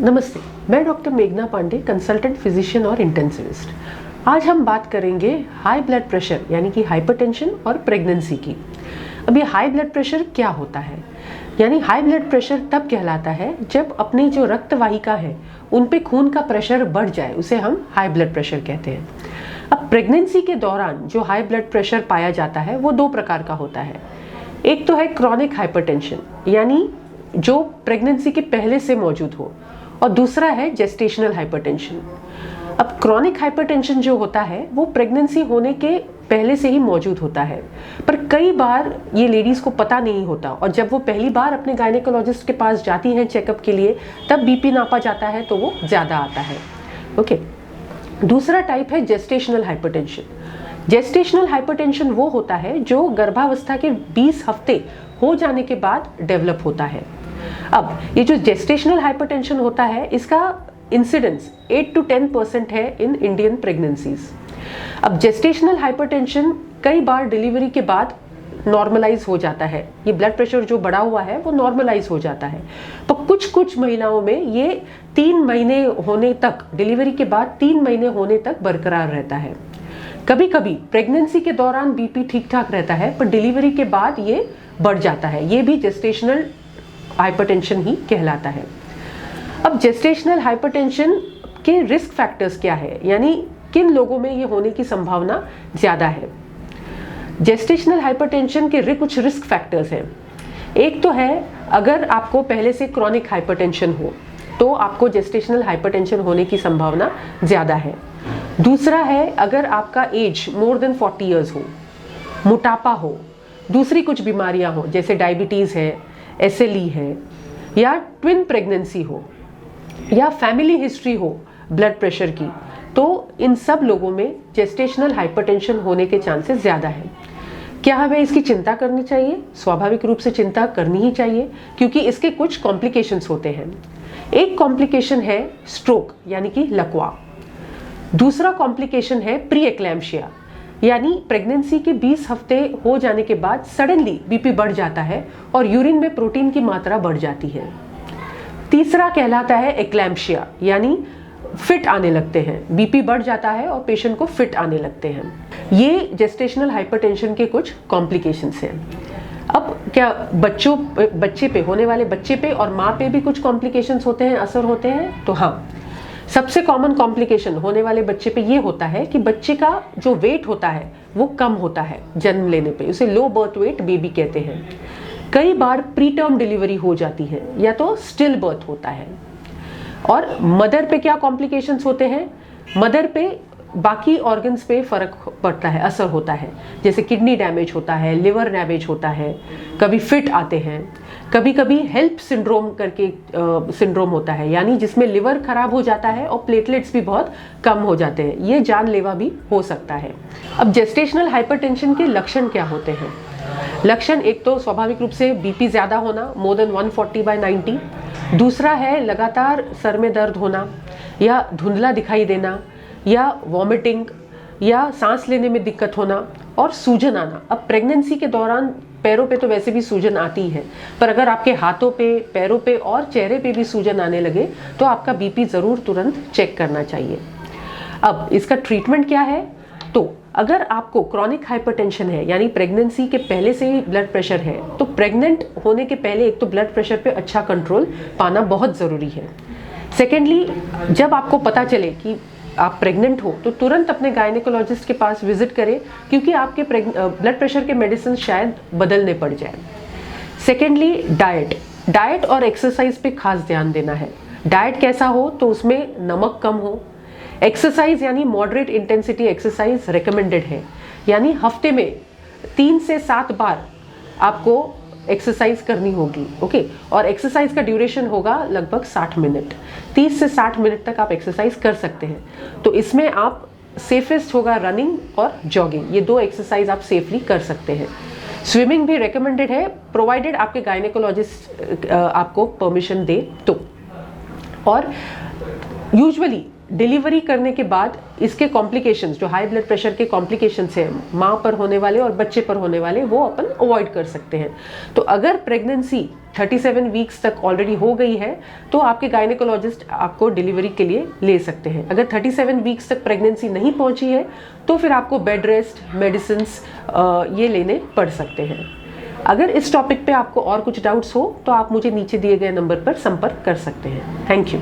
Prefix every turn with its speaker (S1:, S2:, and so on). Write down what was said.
S1: नमस्ते, मैं डॉक्टर मेघना पांडे, कंसल्टेंट फिजिशियन और इंटेंसिविस्ट। आज हम बात करेंगे हाई ब्लड प्रेशर यानी कि हाइपरटेंशन और प्रेगनेंसी की। अब ये हाई ब्लड प्रेशर क्या होता है? यानी हाई ब्लड प्रेशर तब कहलाता है जब अपनी जो रक्त वाहिका है उन पे खून का प्रेशर बढ़ जाए, उसे हम हाई ब्लड प्रेशर कहते हैं। अब प्रेगनेंसी के दौरान जो हाई ब्लड प्रेशर पाया जाता है वो दो प्रकार का होता है। एक तो है क्रॉनिक हाइपरटेंशन, यानी जो प्रेगनेंसी के पहले से मौजूद हो, और दूसरा है जेस्टेशनल हाइपरटेंशन। अब क्रॉनिक हाइपरटेंशन जो होता है वो प्रेगनेंसी होने के पहले से ही मौजूद होता है, पर कई बार ये लेडीज को पता नहीं होता, और जब वो पहली बार अपने गायनेकोलॉजिस्ट के पास जाती हैं चेकअप के लिए, तब बीपी नापा जाता है तो वो ज़्यादा आता है। ओके, दूसरा टाइप है जेस्टेशनल हाइपरटेंशन। जेस्टेशनल हाइपरटेंशन वो होता है जो गर्भावस्था के 20 हफ्ते हो जाने के बाद डेवलप होता है। अब ये जो जेस्टेशनल हाइपरटेंशन होता है, इसका इंसिडेंस 8 to 10% है इन इंडियन प्रेगनेंसीज। अब जेस्टेशनल हाइपरटेंशन कई बार डिलीवरी के बाद नॉर्मलाइज हो जाता है। ये ब्लड प्रेशर जो बढ़ा हुआ है वो नॉर्मलाइज हो जाता है, तो कुछ महिलाओं में ये 3 महीने होने तक, डिलीवरी के बाद 3 महीने होने तक बरकरार रहता है। कभी कभी प्रेगनेंसी के दौरान बीपी ठीक ठाक रहता है, पर डिलीवरी के बाद ये बढ़ जाता है। ये भी जेस्टेशनल हाइपरटेंशन ही कहलाता है। अब जेस्टेशनल हाइपरटेंशन के रिस्क फैक्टर्स क्या है, यानी किन लोगों में ये होने की संभावना ज़्यादा है। जेस्टेशनल हाइपरटेंशन के कुछ रिस्क फैक्टर्स हैं। एक तो है, अगर आपको पहले से क्रॉनिक हाइपरटेंशन हो तो आपको जेस्टेशनल हाइपरटेंशन होने की संभावना ज़्यादा है। दूसरा है, अगर आपका एज मोर देन 40 ईयर्स हो, मोटापा हो, दूसरी कुछ बीमारियां हो जैसे डायबिटीज़ है, SLE है, या ट्विन प्रेगनेंसी हो, या फैमिली हिस्ट्री हो ब्लड प्रेशर की, तो इन सब लोगों में जेस्टेशनल हाइपरटेंशन होने के चांसेस ज़्यादा हैं। क्या हमें इसकी चिंता करनी चाहिए? स्वाभाविक रूप से चिंता करनी ही चाहिए, क्योंकि इसके कुछ कॉम्प्लिकेशंस होते हैं। एक कॉम्प्लिकेशन है स्ट्रोक यानी कि लकवा। दूसरा कॉम्प्लिकेशन है प्री एक्लैम्शिया, यानी प्रेगनेंसी के 20 हफ्ते हो जाने के बाद सडनली बीपी बढ़ जाता है और यूरिन में प्रोटीन की मात्रा बढ़ जाती है। तीसरा कहलाता है एक्लैम्शिया, यानी फिट आने लगते हैं, बीपी बढ़ जाता है और पेशेंट को फिट आने लगते हैं। ये जेस्टेशनल हाइपरटेंशन के कुछ कॉम्प्लिकेशंस हैं। अब क्या बच्चे पे, होने वाले बच्चे पे और माँ पे भी कुछ कॉम्प्लिकेशंस होते हैं, असर होते हैं? तो हाँ, सबसे कॉमन कॉम्प्लिकेशन होने वाले बच्चे पे ये होता है कि बच्चे का जो वेट होता है वो कम होता है जन्म लेने पे, उसे लो बर्थ वेट बेबी कहते हैं। कई बार प्री टर्म डिलीवरी हो जाती है या तो स्टिल बर्थ होता है। और मदर पे क्या कॉम्प्लिकेशंस होते हैं? मदर पे बाकी ऑर्गन्स पे फर्क पड़ता है, असर होता है, जैसे किडनी डैमेज होता है, लिवर डैमेज होता है, कभी फिट आते हैं, कभी कभी हेल्प सिंड्रोम करके सिंड्रोम होता है, यानी जिसमें लिवर खराब हो जाता है और प्लेटलेट्स भी बहुत कम हो जाते हैं। ये जानलेवा भी हो सकता है। अब जेस्टेशनल हाइपरटेंशन के लक्षण क्या होते हैं? लक्षण एक तो स्वाभाविक रूप से बीपी ज़्यादा होना, मोर देन 140/90। दूसरा है लगातार सर में दर्द होना, या धुंधला दिखाई देना, या वॉमिटिंग, या सांस लेने में दिक्कत होना, और सूजन आना। अब प्रेगनेंसी के दौरान पैरों पे तो वैसे भी सूजन आती है, पर अगर आपके हाथों पे, पैरों पे और चेहरे पे भी सूजन आने लगे तो आपका बीपी ज़रूर तुरंत चेक करना चाहिए। अब इसका ट्रीटमेंट क्या है? तो अगर आपको क्रॉनिक हाइपरटेंशन है, यानी प्रेगनेंसी के पहले से ही ब्लड प्रेशर है, तो प्रेग्नेंट होने के पहले एक तो ब्लड प्रेशर पे अच्छा कंट्रोल पाना बहुत ज़रूरी है। सेकेंडली, जब आपको पता चले कि आप प्रेग्नेंट हो तो तुरंत अपने गायनेकोलॉजिस्ट के पास विजिट करें, क्योंकि आपके ब्लड प्रेशर के मेडिसिन शायद बदलने पड़ जाए। सेकेंडली, डाइट और एक्सरसाइज पे खास ध्यान देना है। डाइट कैसा हो? तो उसमें नमक कम हो। एक्सरसाइज यानी मॉडरेट इंटेंसिटी एक्सरसाइज रिकमेंडेड है, यानी हफ्ते में 3 से 7 बार आपको एक्सरसाइज करनी होगी। ओके, और एक्सरसाइज का ड्यूरेशन होगा लगभग 60 मिनट। 30 से 60 मिनट तक आप एक्सरसाइज कर सकते हैं। तो इसमें आप सेफेस्ट होगा रनिंग और जॉगिंग, ये 2 एक्सरसाइज आप सेफली कर सकते हैं। स्विमिंग भी रिकमेंडेड है, प्रोवाइडेड आपके गायनेकोलॉजिस्ट आपको परमिशन दे तो। और यूजुअली डिलीवरी करने के बाद इसके कॉम्प्लिकेशंस, जो हाई ब्लड प्रेशर के कॉम्प्लिकेशंस हैं माँ पर होने वाले और बच्चे पर होने वाले, वो अपन अवॉइड कर सकते हैं। तो अगर प्रेगनेंसी 37 वीक्स तक ऑलरेडी हो गई है तो आपके गायनेकोलॉजिस्ट आपको डिलीवरी के लिए ले सकते हैं। अगर 37 वीक्स तक प्रेगनेंसी नहीं पहुंची है तो फिर आपको बेड रेस्ट, मेडिसिन ये लेने पड़ सकते हैं। अगर इस टॉपिक पे आपको और कुछ डाउट्स हो तो आप मुझे नीचे दिए गए नंबर पर संपर्क कर सकते हैं। Thank you.